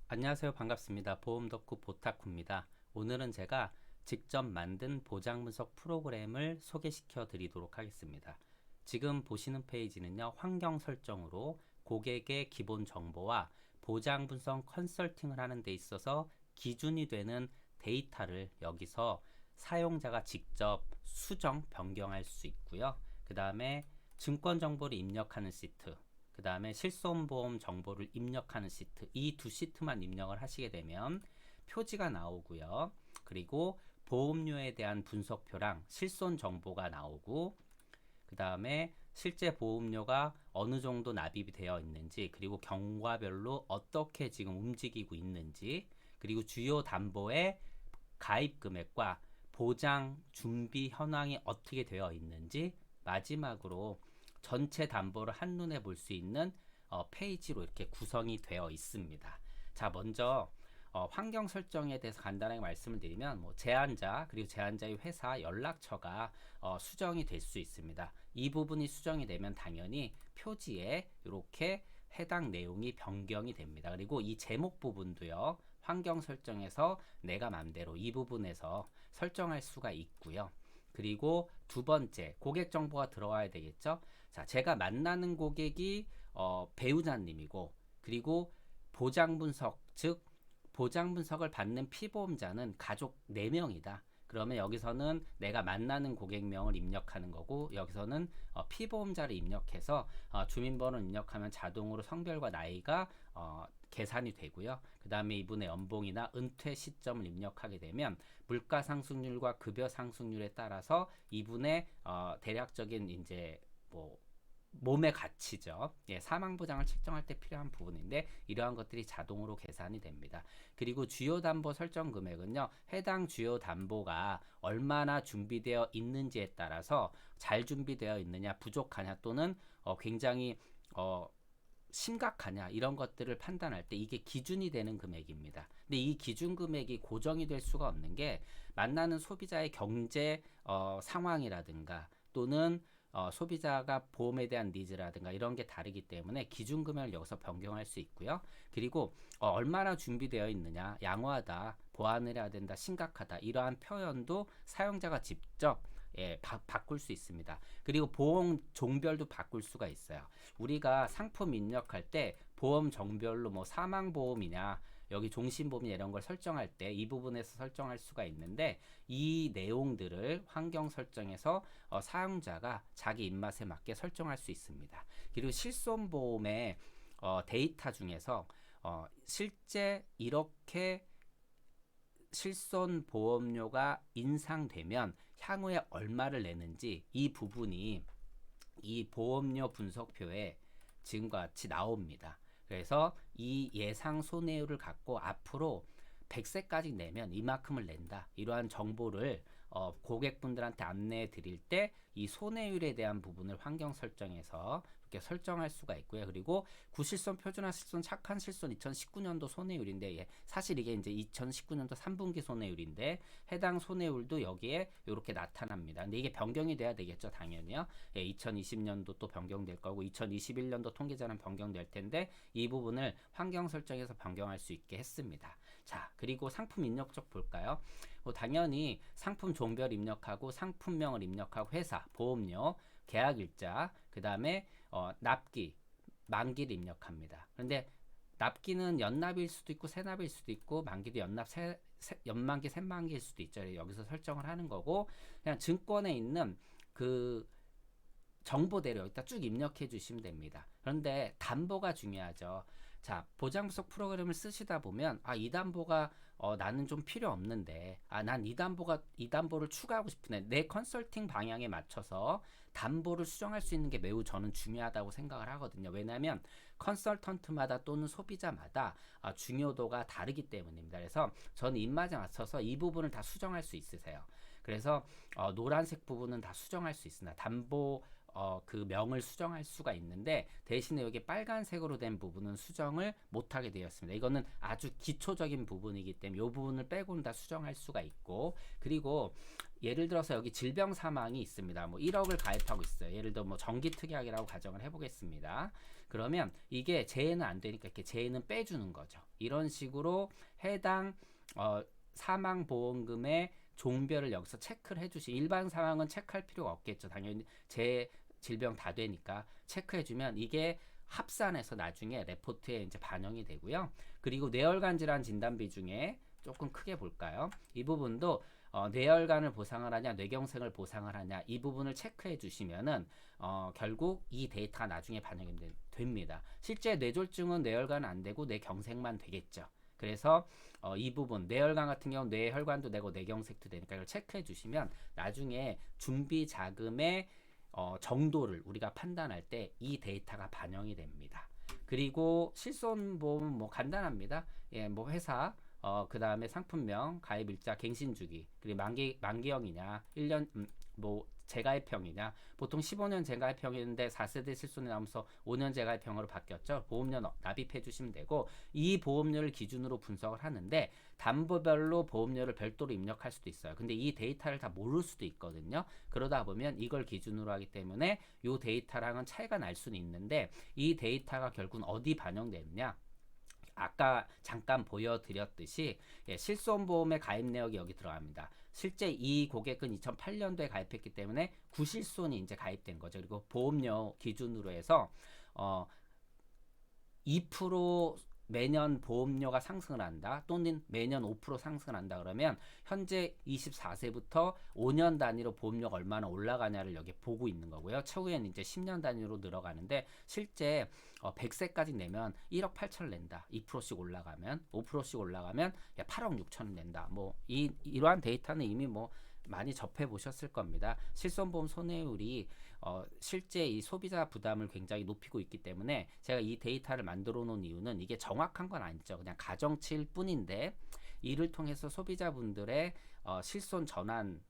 안녕하세요. 반갑습니다. 보험 덕후 보타쿠입니다. 오늘은 제가 직접 만든 보장 분석 프로그램을 소개시켜 드리도록 하겠습니다. 지금 보시는 페이지는요, 환경 설정으로 고객의 기본 정보와 보장 분석 컨설팅을 하는 데 있어서 기준이 되는 데이터를 여기서 사용자가 직접 수정, 변경할 수 있고요. 그 다음에 증권 정보를 입력하는 시트, 그 다음에 실손보험 정보를 입력하는 시트, 이 두 시트만 입력을 하시게 되면 표지가 나오고요. 그리고 보험료에 대한 분석표랑 실손 정보가 나오고, 그 다음에 실제 보험료가 어느 정도 납입이 되어 있는지, 그리고 경과별로 어떻게 지금 움직이고 있는지, 그리고 주요 담보의 가입 금액과 보장 준비 현황이 어떻게 되어 있는지, 마지막으로 전체 담보를 한눈에 볼 수 있는 페이지로 이렇게 구성이 되어 있습니다. 자, 먼저 환경 설정에 대해서 간단하게 말씀을 드리면, 제한자 그리고 제한자의 회사 연락처가 수정이 될 수 있습니다. 이 부분이 수정이 되면 당연히 표지에 이렇게 해당 내용이 변경이 됩니다. 그리고 이 제목 부분도요, 환경 설정에서 내가 맘대로 이 부분에서 설정할 수가 있고요. 그리고 두 번째, 고객 정보가 들어와야 되겠죠. 자, 제가 만나는 고객이 배우자님이고, 그리고 보장 분석, 즉 보장 분석을 받는 피보험자는 가족 4명이다. 그러면 여기서는 내가 만나는 고객명을 입력하는 거고, 여기서는 피보험자를 입력해서 주민번호를 입력하면 자동으로 성별과 나이가 계산이 되고요. 그 다음에 이분의 연봉이나 은퇴 시점을 입력하게 되면 물가 상승률과 급여 상승률에 따라서 이분의 대략적인 이제 뭐 몸의 가치죠. 예, 사망 보장을 책정할 때 필요한 부분인데 이러한 것들이 자동으로 계산이 됩니다. 그리고 주요 담보 설정 금액은요, 해당 주요 담보가 얼마나 준비되어 있는지에 따라서 잘 준비되어 있느냐, 부족하냐, 또는 굉장히 심각하냐, 이런 것들을 판단할 때 이게 기준이 되는 금액입니다. 근데 이 기준 금액이 고정이 될 수가 없는 게, 만나는 소비자의 경제 상황이라든가, 또는 소비자가 보험에 대한 니즈라든가 이런 게 다르기 때문에 기준 금액을 여기서 변경할 수 있고요. 그리고 얼마나 준비되어 있느냐, 양호하다, 보완을 해야 된다, 심각하다, 이러한 표현도 사용자가 직접 바꿀 수 있습니다. 그리고 보험 종별도 바꿀 수가 있어요. 우리가 상품 입력할 때 보험 종별로 사망보험이냐, 여기 종신보험이냐, 이런 걸 설정할 때 이 부분에서 설정할 수가 있는데, 이 내용들을 환경 설정에서 사용자가 자기 입맛에 맞게 설정할 수 있습니다. 그리고 실손보험의 데이터 중에서 실제 이렇게 실손 보험료가 인상되면 향후에 얼마를 내는지, 이 부분이 이 보험료 분석표에 지금과 같이 나옵니다. 그래서 이 예상 손해율을 갖고 앞으로 100세까지 내면 이만큼을 낸다, 이러한 정보를 고객분들한테 안내해 드릴 때 이 손해율에 대한 부분을 환경 설정에서 이렇게 설정할 수가 있고요. 그리고 구실손, 표준화 실손, 착한 실손 2019년도 손해율인데, 사실 이게 이제 2019년도 3분기 손해율인데 해당 손해율도 여기에 이렇게 나타납니다. 근데 이게 변경이 돼야 되겠죠, 당연히요. 2020년도 또 변경될 거고 2021년도 통계자는 변경될 텐데 이 부분을 환경 설정에서 변경할 수 있게 했습니다. 자, 그리고 상품 입력 쪽 볼까요? 당연히 상품 종별 입력하고 상품명을 입력하고 회사, 보험료, 계약일자, 그 다음에 납기, 만기를 입력합니다. 그런데 납기는 연납일 수도 있고 새납일 수도 있고, 만기도 연만기, 새만기일 수도 있죠. 여기서 설정을 하는 거고, 그냥 증권에 있는 그 정보대로 여기다 쭉 입력해 주시면 됩니다. 그런데 담보가 중요하죠. 자, 보장 분석 프로그램을 쓰시다 보면 이 담보가 나는 좀 필요 없는데, 난 이 담보를 추가하고 싶은데, 내 컨설팅 방향에 맞춰서 담보를 수정할 수 있는 게 매우 저는 중요하다고 생각을 하거든요. 왜냐하면 컨설턴트마다 또는 소비자마다 중요도가 다르기 때문입니다. 그래서 저는 입맛에 맞춰서 이 부분을 다 수정할 수 있으세요. 그래서 노란색 부분은 다 수정할 수 있습니다. 담보 그 명을 수정할 수가 있는데 대신에 여기 빨간색으로 된 부분은 수정을 못하게 되었습니다. 이거는 아주 기초적인 부분이기 때문에 이 부분을 빼고는 다 수정할 수가 있고, 그리고 예를 들어서 여기 질병 사망이 있습니다. 뭐 1억을 가입하고 있어요. 예를 들어 뭐 정기특약이라고 가정을 해보겠습니다. 그러면 이게 재해는 안 되니까 이렇게 재해는 빼주는 거죠. 이런 식으로 해당 사망보험금의 종별을 여기서 체크를 해주시. 일반 상황은 체크할 필요가 없겠죠. 당연히 제 질병 다 되니까 체크해주면 이게 합산해서 나중에 레포트에 이제 반영이 되고요. 그리고 뇌혈관 질환 진단비 중에 조금 크게 볼까요? 이 부분도 뇌혈관을 보상을 하냐, 뇌경색을 보상을 하냐, 이 부분을 체크해 주시면은 결국 이 데이터가 나중에 반영이 됩니다. 실제 뇌졸중은 뇌혈관 안 되고 뇌경색만 되겠죠. 그래서 이 부분 뇌혈관 같은 경우는 뇌혈관도 되고 뇌경색도 되니까 이걸 체크해 주시면 나중에 준비 자금의 정도를 우리가 판단할 때 이 데이터가 반영이 됩니다. 그리고 실손보험은 뭐 간단합니다. 예, 뭐 회사 그 다음에 상품명, 가입일자, 갱신주기, 그리고 만기형이냐, 1년, 뭐, 재가입형이냐, 보통 15년 재가입형이었는데 4세대 실손이 나오면서 5년 재가입형으로 바뀌었죠. 보험료 납입해 주시면 되고, 이 보험료를 기준으로 분석을 하는데, 담보별로 보험료를 별도로 입력할 수도 있어요. 근데 이 데이터를 다 모를 수도 있거든요. 그러다 보면 이걸 기준으로 하기 때문에 이 데이터랑은 차이가 날 수는 있는데, 이 데이터가 결국은 어디 반영되느냐? 아까 잠깐 보여드렸듯이 실손보험의 가입 내역이 여기 들어갑니다. 실제 이 고객은 2008년도에 가입했기 때문에 구실손이 이제 가입된 거죠. 그리고 보험료 기준으로 해서 2% 매년 보험료가 상승을 한다, 또는 매년 5% 상승을 한다 그러면 현재 24세부터 5년 단위로 보험료가 얼마나 올라가냐를 여기 보고 있는 거고요. 차후에는 이제 10년 단위로 늘어가는데 실제 100세까지 내면 1억 8천을 낸다. 2%씩 올라가면 5%씩 올라가면 8억 6천을 낸다. 뭐 이러한 데이터는 이미 뭐 많이 접해 보셨을 겁니다. 실손보험 손해율이 실제 이 소비자 부담을 굉장히 높이고 있기 때문에 제가 이 데이터를 만들어 놓은 이유는 이게 정확한 건 아니죠. 그냥 가정치일 뿐인데 이를 통해서 소비자분들의 실손 전환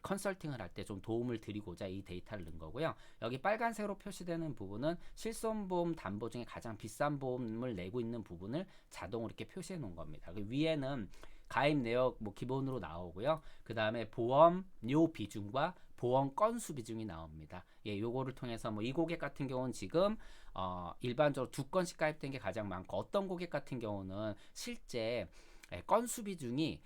컨설팅을 할 때 좀 도움을 드리고자 이 데이터를 넣은 거고요. 여기 빨간색으로 표시되는 부분은 실손보험 담보 중에 가장 비싼 보험을 내고 있는 부분을 자동으로 이렇게 표시해 놓은 겁니다. 위에는 가입 내역 뭐 기본으로 나오고요. 그 다음에 보험료 비중과 보험 건수 비중이 나옵니다. 예, 요거를 통해서 뭐 이 고객 같은 경우는 지금 일반적으로 2건씩 가입된 게 가장 많고, 어떤 고객 같은 경우는 실제 건수 비중이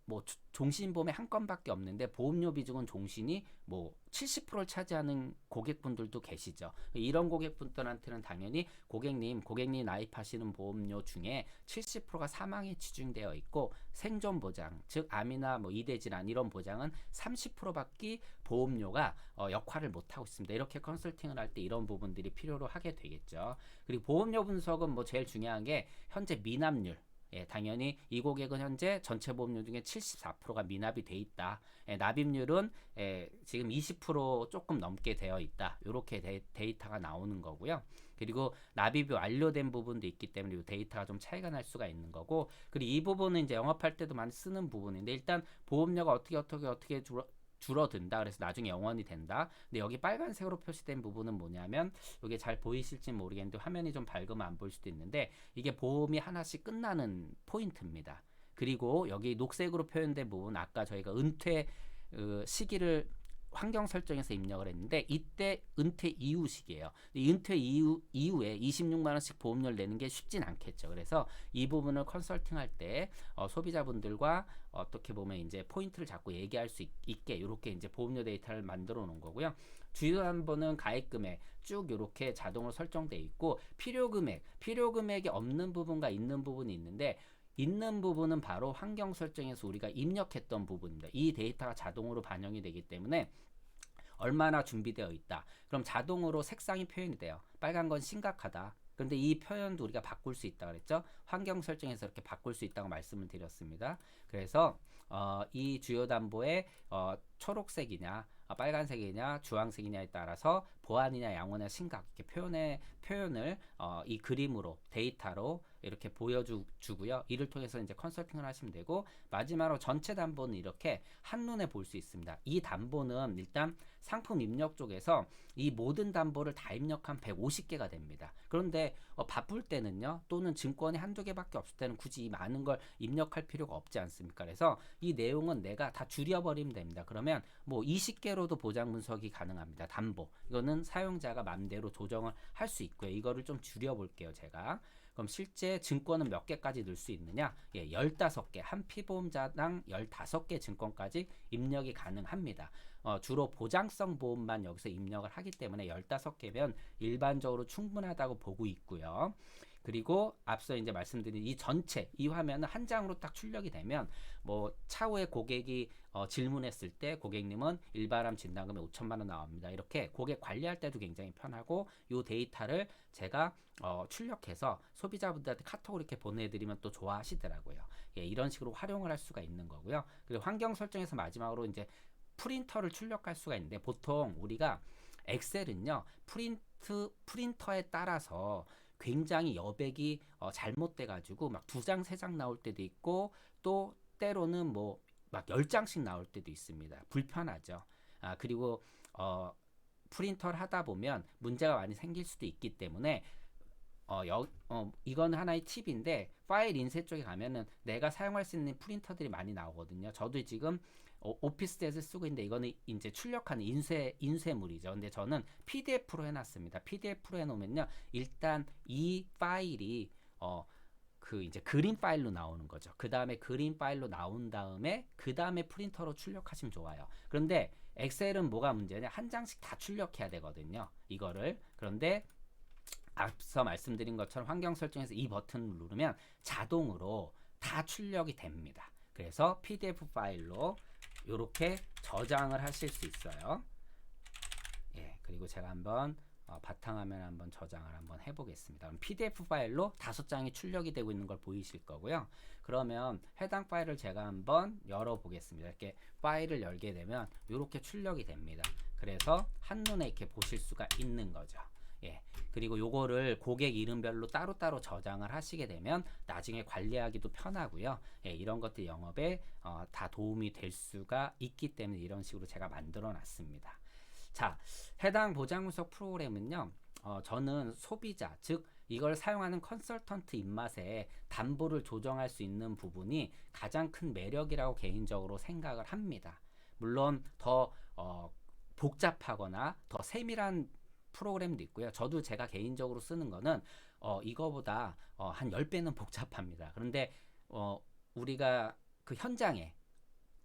뭐 종신보험에 한 건밖에 없는데 보험료 비중은 종신이 뭐 70%를 차지하는 고객분들도 계시죠. 이런 고객분들한테는 당연히 고객님 가입하시는 보험료 중에 70%가 사망에 치중되어 있고 생존 보장, 즉 암이나 뭐 이대 질환 이런 보장은 30%밖에 보험료가 역할을 못 하고 있습니다. 이렇게 컨설팅을 할 때 이런 부분들이 필요로 하게 되겠죠. 그리고 보험료 분석은 뭐 제일 중요한 게 현재 미납률. 예, 당연히 이 고객은 현재 전체 보험료 중에 74%가 미납이 돼 있다. 납입률은 지금 20% 조금 넘게 되어 있다. 이렇게 데이터가 나오는 거고요. 그리고 납입이 완료된 부분도 있기 때문에 이 데이터가 좀 차이가 날 수가 있는 거고, 그리고 이 부분은 이제 영업할 때도 많이 쓰는 부분인데, 일단 보험료가 어떻게 줄어든다. 그래서 나중에 0원이 된다. 근데 여기 빨간색으로 표시된 부분은 뭐냐면, 이게 잘 보이실지 모르겠는데 화면이 좀 밝으면 안 보일 수도 있는데, 이게 보험이 하나씩 끝나는 포인트입니다. 그리고 여기 녹색으로 표현된 부분, 아까 저희가 은퇴 시기를 환경 설정에서 입력을 했는데 이때 은퇴 이후 시기예요. 은퇴 이후에 26만 원씩 보험료를 내는 게 쉽진 않겠죠. 그래서 이 부분을 컨설팅할 때 소비자분들과 어떻게 보면 이제 포인트를 잡고 얘기할 수 있게 이렇게 이제 보험료 데이터를 만들어 놓은 거고요. 주요 담보는 가입 금액 쭉 이렇게 자동으로 설정돼 있고, 필요 금액이 없는 부분과 있는 부분이 있는데, 있는 부분은 바로 환경 설정에서 우리가 입력했던 부분입니다. 이 데이터가 자동으로 반영이 되기 때문에 얼마나 준비되어 있다. 그럼 자동으로 색상이 표현이 돼요. 빨간 건 심각하다. 그런데 이 표현도 우리가 바꿀 수 있다고 그랬죠. 환경 설정에서 이렇게 바꿀 수 있다고 말씀을 드렸습니다. 그래서 이 주요 담보의 초록색이냐 빨간색이냐 주황색이냐에 따라서 보안이냐 양호냐 심각 이렇게 표현을 이 그림으로 데이터로 이렇게 보여주고요. 이를 통해서 이제 컨설팅을 하시면 되고, 마지막으로 전체 담보는 이렇게 한눈에 볼 수 있습니다. 이 담보는 일단 상품 입력 쪽에서 이 모든 담보를 다 입력한 150개가 됩니다. 그런데 바쁠 때는요, 또는 증권이 한두 개밖에 없을 때는 굳이 이 많은 걸 입력할 필요가 없지 않습니까? 그래서 이 내용은 내가 다 줄여버리면 됩니다. 그러면 뭐 20개로도 보장 분석이 가능합니다. 담보. 이거는 사용자가 맘대로 조정을 할 수 있고요. 이거를 좀 줄여볼게요, 제가. 그럼 실제 증권은 몇 개까지 넣을 수 있느냐? 예, 15개, 한 피보험자당 15개 증권까지 입력이 가능합니다. 주로 보장성 보험만 여기서 입력을 하기 때문에 15개면 일반적으로 충분하다고 보고 있고요. 그리고 앞서 이제 말씀드린 이 전체 이 화면은 한 장으로 딱 출력이 되면 뭐 차후에 고객이 질문했을 때 고객님은 일바람 진단금에 5천만 원 나옵니다. 이렇게 고객 관리할 때도 굉장히 편하고, 이 데이터를 제가 출력해서 소비자분들한테 카톡으로 이렇게 보내드리면 또 좋아하시더라고요. 예, 이런 식으로 활용을 할 수가 있는 거고요. 그리고 환경 설정에서 마지막으로 이제 프린터를 출력할 수가 있는데, 보통 우리가 엑셀은요 프린터에 따라서 굉장히 여백이 잘못돼 가지고 막 2장 3장 나올 때도 있고, 또 때로는 뭐 막 10장씩 나올 때도 있습니다. 불편하죠. 그리고 프린터를 하다 보면 문제가 많이 생길 수도 있기 때문에 이건 하나의 팁인데, 파일 인쇄 쪽에 가면은 내가 사용할 수 있는 프린터들이 많이 나오거든요. 저도 지금 오피스젯을 쓰고 있는데 이거는 이제 출력하는 인쇄물이죠. 근데 저는 PDF로 해놨습니다. PDF로 해놓으면요, 일단 이 파일이 그 이제 그림 파일로 나오는 거죠. 그 다음에 그림 파일로 나온 다음에 그 다음에 프린터로 출력하시면 좋아요. 그런데 엑셀은 뭐가 문제냐? 한 장씩 다 출력해야 되거든요, 이거를. 그런데 앞서 말씀드린 것처럼 환경 설정에서 이 버튼을 누르면 자동으로 다 출력이 됩니다. 그래서 PDF 파일로 이렇게 저장을 하실 수 있어요. 예, 그리고 제가 한번 바탕화면 한번 저장을 한번 해보겠습니다. 그럼 PDF 파일로 5장이 출력이 되고 있는 걸 보이실 거고요. 그러면 해당 파일을 제가 한번 열어보겠습니다. 이렇게 파일을 열게 되면 이렇게 출력이 됩니다. 그래서 한눈에 이렇게 보실 수가 있는 거죠. 예, 그리고 요거를 고객 이름별로 따로따로 저장을 하시게 되면 나중에 관리하기도 편하고요. 예, 이런 것들 영업에 다 도움이 될 수가 있기 때문에 이런 식으로 제가 만들어 놨습니다. 자, 해당 보장 분석 프로그램은요, 저는 소비자, 즉 이걸 사용하는 컨설턴트 입맛에 담보를 조정할 수 있는 부분이 가장 큰 매력이라고 개인적으로 생각을 합니다. 물론 더 복잡하거나 더 세밀한 프로그램도 있고요. 저도 제가 개인적으로 쓰는 거는 이거보다 한 10배는 복잡합니다. 그런데 우리가 그 현장에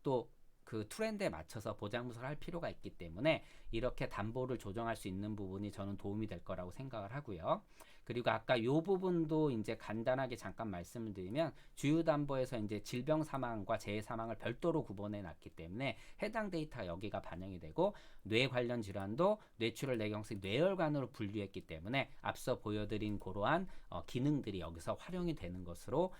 또 그 트렌드에 맞춰서 보장 분석을 할 필요가 있기 때문에 이렇게 담보를 조정할 수 있는 부분이 저는 도움이 될 거라고 생각을 하고요. 그리고 아까 이 부분도 이제 간단하게 잠깐 말씀을 드리면, 주요 담보에서 이제 질병 사망과 재해 사망을 별도로 구분해 놨기 때문에 해당 데이터가 여기가 반영이 되고, 뇌 관련 질환도 뇌출혈 뇌경색 뇌혈관으로 분류했기 때문에 앞서 보여드린 그러한 기능들이 여기서 활용이 되는 것으로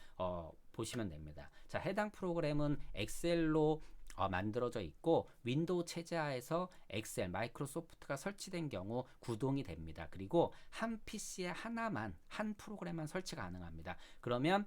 보시면 됩니다. 자, 해당 프로그램은 엑셀로 만들어져 있고, 윈도우 체제하에서 엑셀, 마이크로소프트가 설치된 경우 구동이 됩니다. 그리고 한 PC에 하나만, 한 프로그램만 설치가 가능합니다. 그러면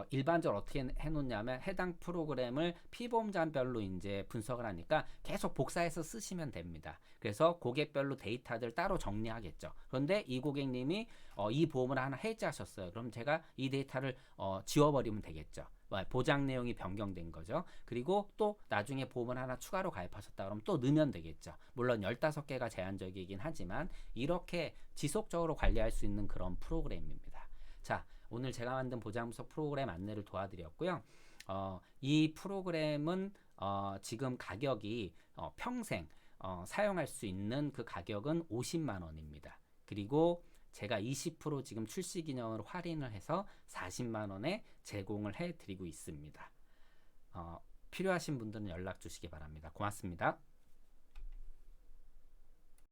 일반적으로 어떻게 해놓냐면 해당 프로그램을 피보험자별로 이제 분석을 하니까 계속 복사해서 쓰시면 됩니다. 그래서 고객별로 데이터들 따로 정리하겠죠. 그런데 이 고객님이 이 보험을 하나 해지하셨어요. 그럼 제가 이 데이터를 지워버리면 되겠죠. 보장 내용이 변경된 거죠. 그리고 또 나중에 보험을 하나 추가로 가입하셨다 그러면 또 넣으면 되겠죠. 물론 15개가 제한적이긴 하지만 이렇게 지속적으로 관리할 수 있는 그런 프로그램입니다. 자, 오늘 제가 만든 보장 분석 프로그램 안내를 도와드렸고요. 이 프로그램은 지금 가격이 평생 사용할 수 있는 그 가격은 50만 원입니다. 그리고 제가 20% 지금 출시 기념으로 할인을 해서 40만 원에 제공을 해드리고 있습니다. 필요하신 분들은 연락 주시기 바랍니다. 고맙습니다.